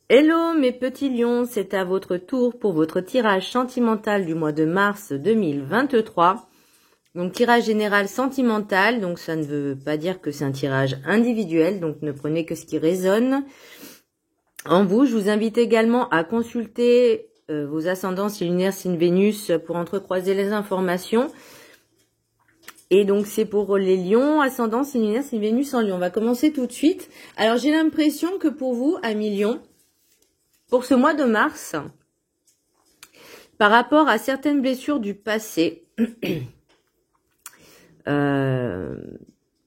Hello mes petits lions, c'est à votre tour pour votre tirage sentimental du mois de mars 2023. Donc tirage général sentimental, donc ça ne veut pas dire que c'est un tirage individuel, donc ne prenez que ce qui résonne en vous. Je vous invite également à consulter vos ascendants signes lunaires, signes Vénus pour entrecroiser les informations. Et donc c'est pour les lions, ascendant, signes lunaires, signes Vénus en lion. On va commencer tout de suite. Alors j'ai l'impression que pour vous, amis lions, pour ce mois de mars, par rapport à certaines blessures du passé,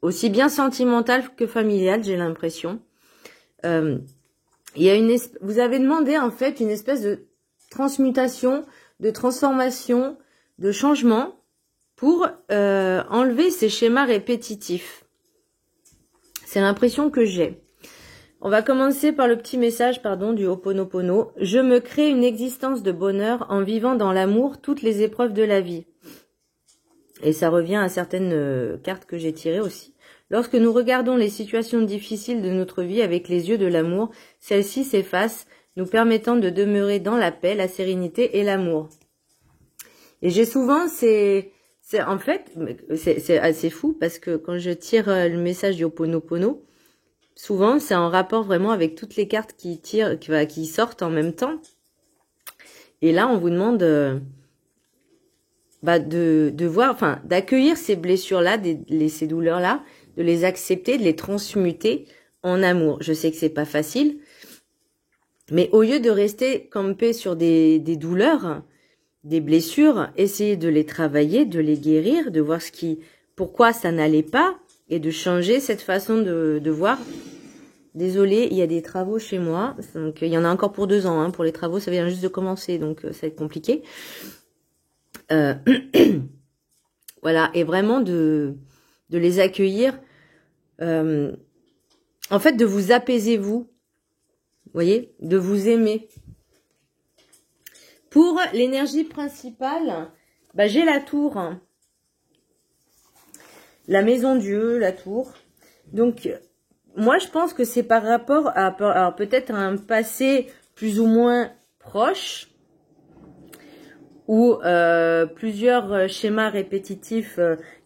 aussi bien sentimentales que familiales, j'ai l'impression, il y a vous avez demandé en fait une espèce de transmutation, de transformation, de changement pour enlever ces schémas répétitifs. C'est l'impression que j'ai. On va commencer par le petit message, du Ho'oponopono. Je me crée une existence de bonheur en vivant dans l'amour toutes les épreuves de la vie. Et ça revient à certaines cartes que j'ai tirées aussi. Lorsque nous regardons les situations difficiles de notre vie avec les yeux de l'amour, celles-ci s'effacent, nous permettant de demeurer dans la paix, la sérénité et l'amour. Et j'ai souvent en fait, c'est assez fou parce que quand je tire le message du Ho'oponopono, souvent, c'est en rapport vraiment avec toutes les cartes qui sortent en même temps. Et là, on vous demande de voir, enfin, d'accueillir ces blessures-là, ces douleurs-là, de les accepter, de les transmuter en amour. Je sais que c'est pas facile, mais au lieu de rester campé sur des douleurs, des blessures, essayez de les travailler, de les guérir, de voir pourquoi ça n'allait pas, et de changer cette façon de voir. Désolée, il y a des travaux chez moi, donc il y en a encore pour 2 ans, hein. Pour les travaux, ça vient juste de commencer, donc ça va être compliqué. Voilà, et vraiment de les accueillir, en fait de vous apaiser vous voyez, de vous aimer. Pour l'énergie principale, j'ai la tour, hein. La maison Dieu, la tour. Donc moi, je pense que c'est par rapport à peut-être un passé plus ou moins proche ou plusieurs schémas répétitifs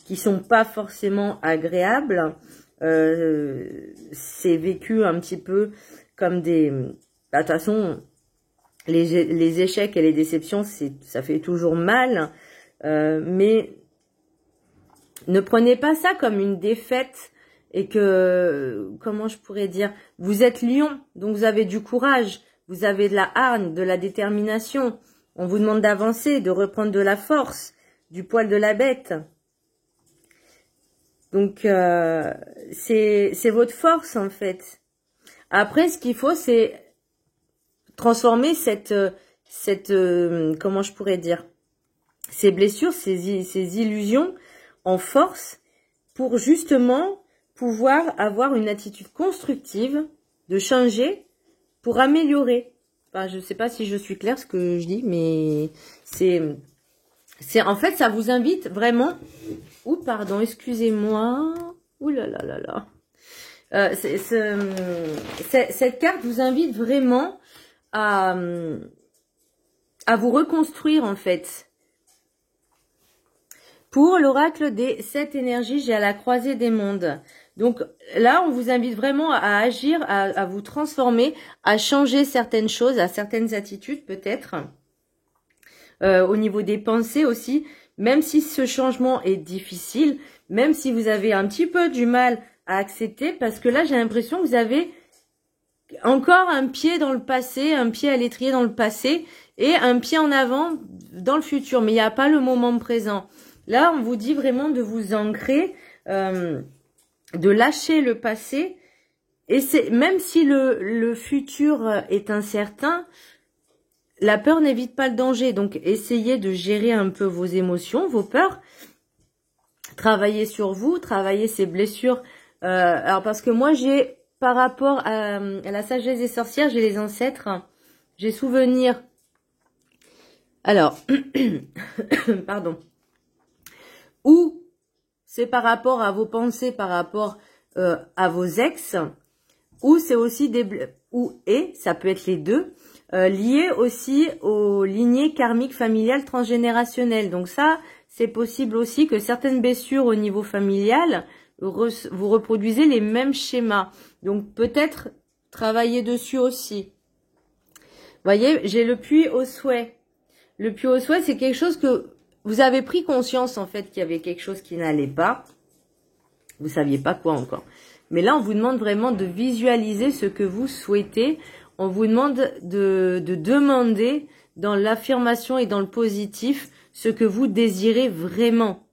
qui sont pas forcément agréables. C'est vécu un petit peu comme des... de toute façon, les échecs et les déceptions, ça fait toujours mal. Mais ne prenez pas ça comme une défaite. Et que, comment je pourrais dire, vous êtes lion, donc vous avez du courage, vous avez de la hargne, de la détermination. On vous demande d'avancer, de reprendre de la force, du poil de la bête. Donc, c'est votre force, en fait. Après, ce qu'il faut, c'est transformer comment je pourrais dire, ces blessures, ces illusions en force pour justement pouvoir avoir une attitude constructive, de changer pour améliorer. Enfin, je ne sais pas si je suis claire ce que je dis, mais en fait, ça vous invite vraiment... Ouh, pardon, excusez-moi. Ouh là là là là. Cette carte vous invite vraiment à vous reconstruire, en fait. Pour l'oracle des 7 énergies, j'ai à la croisée des mondes. Donc là, on vous invite vraiment à agir, à vous transformer, à changer certaines choses, à certaines attitudes peut-être. Au niveau des pensées aussi, même si ce changement est difficile, même si vous avez un petit peu du mal à accepter, parce que là, j'ai l'impression que vous avez encore un pied dans le passé, un pied à l'étrier dans le passé, et un pied en avant dans le futur, mais il n'y a pas le moment présent. Là, on vous dit vraiment de vous ancrer, de lâcher le passé. Et même si le futur est incertain, la peur n'évite pas le danger. Donc, essayez de gérer un peu vos émotions, vos peurs. Travaillez sur vous, travaillez ces blessures. Alors, parce que moi, j'ai, par rapport à la sagesse des sorcières, j'ai les ancêtres, j'ai souvenir. Alors, pardon. Ou c'est par rapport à vos pensées, par rapport à vos ex, ou c'est aussi ça peut être les deux, lié aussi aux lignées karmiques familiales transgénérationnelles. Donc ça, c'est possible aussi que certaines blessures au niveau familial, vous reproduisez les mêmes schémas. Donc peut-être travailler dessus aussi. Vous voyez, j'ai le puits au souhait. Le puits au souhait, c'est quelque chose que vous avez pris conscience en fait qu'il y avait quelque chose qui n'allait pas. Vous saviez pas quoi encore. Mais là, on vous demande vraiment de visualiser ce que vous souhaitez. On vous demande de demander dans l'affirmation et dans le positif ce que vous désirez vraiment.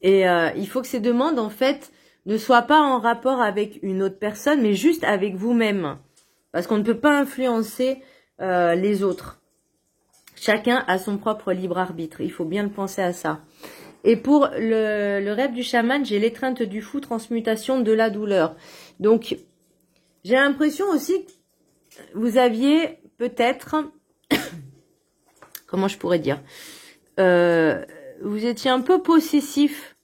Et il faut que ces demandes, en fait, ne soient pas en rapport avec une autre personne, mais juste avec vous-même. Parce qu'on ne peut pas influencer les autres. Chacun a son propre libre arbitre. Il faut bien le penser à ça. Et pour le rêve du chaman, j'ai l'étreinte du fou, transmutation de la douleur. Donc, j'ai l'impression aussi que vous aviez peut-être... comment je pourrais dire, vous étiez un peu possessif.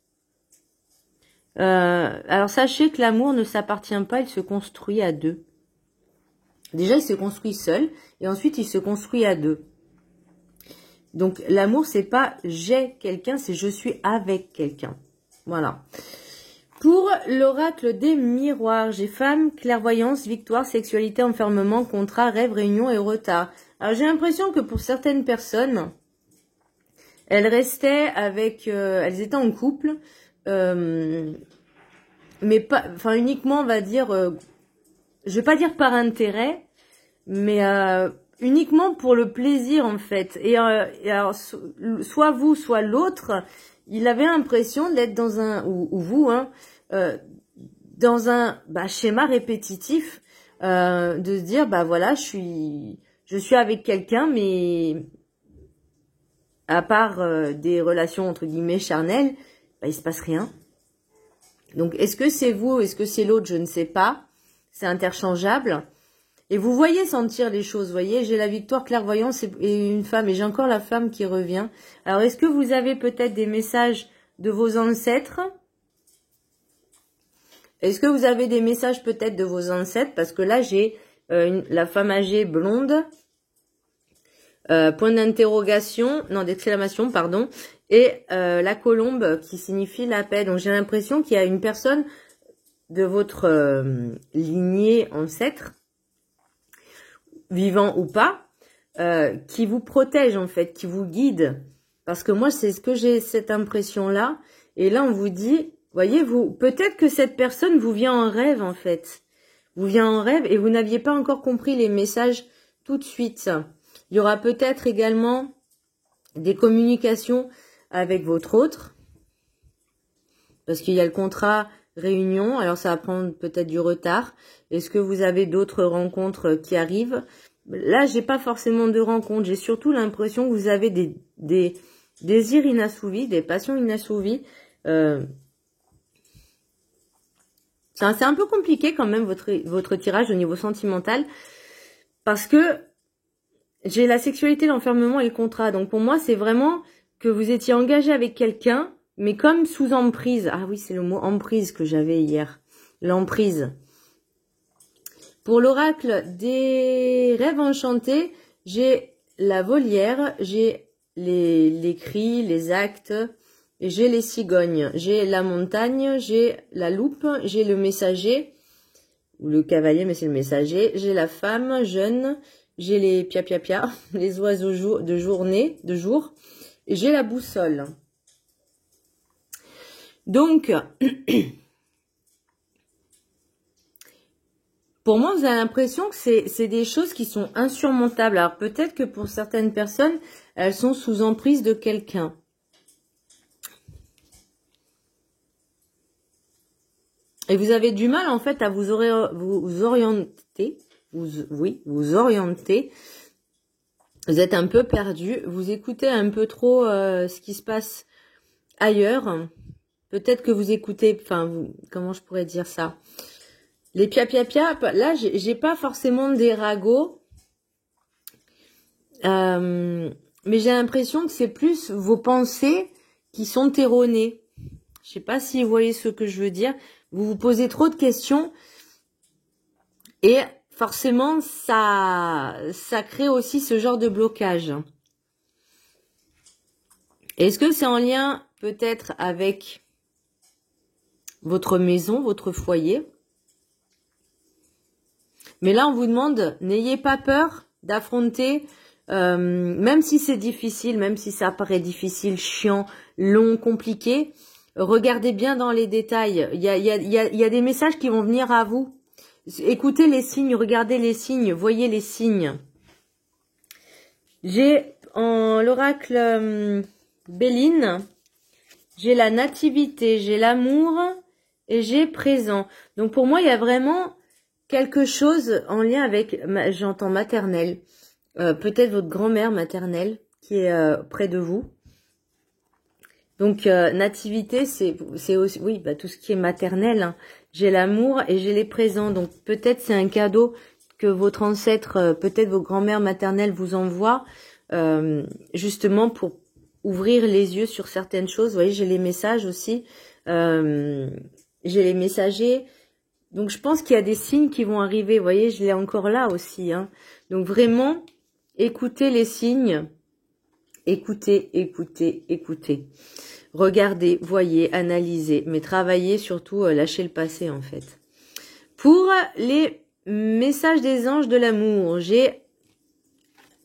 Alors sachez que l'amour ne s'appartient pas, il se construit à deux. Déjà, il se construit seul et ensuite il se construit à deux. Donc l'amour, c'est pas j'ai quelqu'un, c'est je suis avec quelqu'un. Voilà. Pour l'oracle des miroirs, j'ai femme, clairvoyance, victoire, sexualité, enfermement, contrat, rêve, réunion et retard. Alors j'ai l'impression que pour certaines personnes, elles restaient avec, elles étaient en couple, mais pas, enfin uniquement on va dire, je vais pas dire par intérêt, mais uniquement pour le plaisir en fait. Et alors soit vous, soit l'autre, il avait l'impression d'être dans un, ou vous, hein, dans un schéma répétitif, de se dire bah voilà, je suis avec quelqu'un, mais à part des relations entre guillemets charnelles, il se passe rien. Donc est-ce que c'est vous, est-ce que c'est l'autre, je ne sais pas. C'est interchangeable. Et vous voyez sentir les choses, vous voyez, j'ai la victoire, clairvoyance et une femme, et j'ai encore la femme qui revient. Alors est-ce que vous avez peut-être des messages de vos ancêtres? Est-ce que vous avez des messages peut-être de vos ancêtres? Parce que là, j'ai la femme âgée blonde, point d'interrogation, non, d'exclamation, pardon, et la colombe qui signifie la paix. Donc j'ai l'impression qu'il y a une personne de votre lignée ancêtre, vivant ou pas, qui vous protège en fait, qui vous guide. Parce que moi, c'est ce que j'ai cette impression-là. Et là, on vous dit, voyez-vous, peut-être que cette personne vous vient en rêve en fait. Vous vient en rêve et vous n'aviez pas encore compris les messages tout de suite. Il y aura peut-être également des communications avec votre autre. Parce qu'il y a le contrat réunion, alors ça va prendre peut-être du retard. Est-ce que vous avez d'autres rencontres qui arrivent? Là, j'ai pas forcément de rencontres. J'ai surtout l'impression que vous avez des désirs inassouvis, des passions inassouvies. C'est un peu compliqué quand même votre tirage au niveau sentimental. Parce que j'ai la sexualité, l'enfermement et le contrat. Donc pour moi, c'est vraiment que vous étiez engagé avec quelqu'un, mais comme sous emprise. Ah oui, c'est le mot emprise que j'avais hier. L'emprise. Pour l'oracle des rêves enchantés, j'ai la volière, j'ai les cris, les actes, et j'ai les cigognes. J'ai la montagne, j'ai la loupe, j'ai le messager, ou le cavalier, mais c'est le messager. J'ai la femme jeune, j'ai les pia-pia-pia, les oiseaux de jour, et j'ai la boussole. Donc, pour moi, vous avez l'impression que c'est des choses qui sont insurmontables. Alors peut-être que pour certaines personnes, elles sont sous emprise de quelqu'un. Et vous avez du mal en fait à vous orienter. Vous orienter. Vous êtes un peu perdu. Vous écoutez un peu trop ce qui se passe ailleurs. Peut-être que vous écoutez, comment je pourrais dire ça? Les pia-pia-pia, là, j'ai pas forcément des ragots. Mais j'ai l'impression que c'est plus vos pensées qui sont erronées. Je sais pas si vous voyez ce que je veux dire. Vous vous posez trop de questions. Et forcément, ça crée aussi ce genre de blocage. Est-ce que c'est en lien peut-être avec votre maison, votre foyer? Mais là, on vous demande, n'ayez pas peur d'affronter, même si c'est difficile, même si ça paraît difficile, chiant, long, compliqué, regardez bien dans les détails. Il y a des messages qui vont venir à vous. Écoutez les signes, regardez les signes, voyez les signes. J'ai en l'oracle Béline, j'ai la nativité, j'ai l'amour et j'ai présent. Donc pour moi, il y a vraiment quelque chose en lien avec, j'entends maternelle, peut-être votre grand-mère maternelle qui est près de vous. Donc nativité, c'est aussi, oui, bah, tout ce qui est maternel. Hein. J'ai l'amour et j'ai les présents. Donc peut-être c'est un cadeau que votre ancêtre, peut-être vos grand-mères maternelles vous envoient, justement pour ouvrir les yeux sur certaines choses. Vous voyez, j'ai les messages aussi. J'ai les messagers. Donc, je pense qu'il y a des signes qui vont arriver. Vous voyez, je l'ai encore là aussi. Hein. Donc, vraiment, écoutez les signes. Écoutez, écoutez, écoutez. Regardez, voyez, analysez. Mais travaillez surtout, lâchez le passé, en fait. Pour les messages des anges de l'amour, j'ai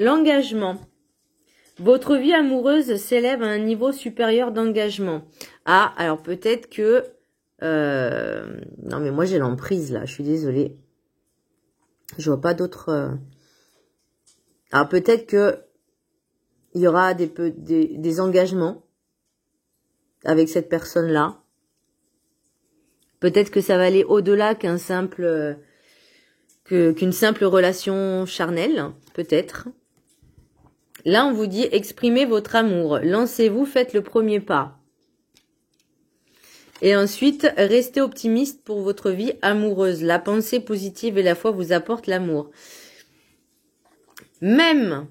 l'engagement. Votre vie amoureuse s'élève à un niveau supérieur d'engagement. Ah, alors peut-être que... non, mais moi, j'ai l'emprise, là. Je suis désolée. Je vois pas d'autres... Alors, peut-être que il y aura des engagements avec cette personne-là. Peut-être que ça va aller au-delà qu'une simple relation charnelle. Peut-être. Là, on vous dit, exprimez votre amour. Lancez-vous, faites le premier pas. Et ensuite, restez optimiste pour votre vie amoureuse. La pensée positive et la foi vous apportent l'amour. Même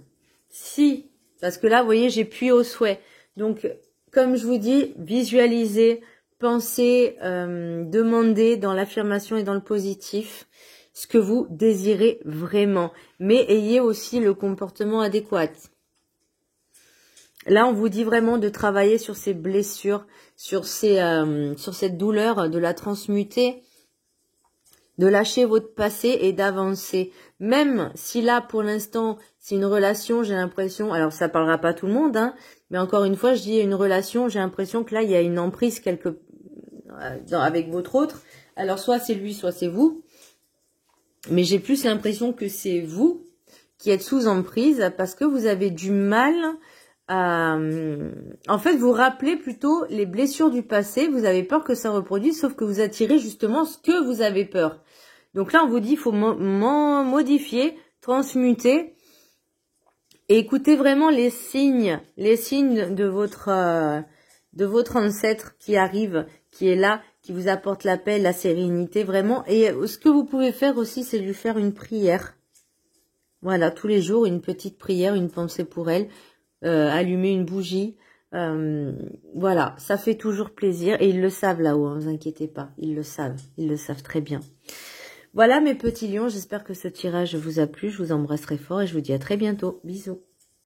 si, parce que là, vous voyez, j'ai pu au souhait. Donc, comme je vous dis, visualisez, pensez, demandez dans l'affirmation et dans le positif ce que vous désirez vraiment. Mais ayez aussi le comportement adéquat. Là, on vous dit vraiment de travailler sur ces blessures, sur cette douleur, de la transmuter, de lâcher votre passé et d'avancer. Même si là, pour l'instant, c'est une relation, j'ai l'impression, alors ça parlera pas à tout le monde, hein, mais encore une fois, je dis une relation, j'ai l'impression que là, il y a une emprise avec votre autre. Alors, soit c'est lui, soit c'est vous. Mais j'ai plus l'impression que c'est vous qui êtes sous emprise parce que vous avez du mal en fait, vous rappelez plutôt les blessures du passé, vous avez peur que ça reproduise, sauf que vous attirez justement ce que vous avez peur. Donc là, on vous dit, il faut modifier, transmuter, et écoutez vraiment les signes de votre ancêtre qui arrive, qui est là, qui vous apporte la paix, la sérénité, vraiment. Et ce que vous pouvez faire aussi, c'est lui faire une prière. Voilà, tous les jours, une petite prière, une pensée pour elle. Allumer une bougie, voilà, ça fait toujours plaisir et ils le savent là-haut, hein, ne vous inquiétez pas, ils le savent très bien. Voilà mes petits lions, j'espère que ce tirage vous a plu, je vous embrasse très fort et je vous dis à très bientôt, bisous.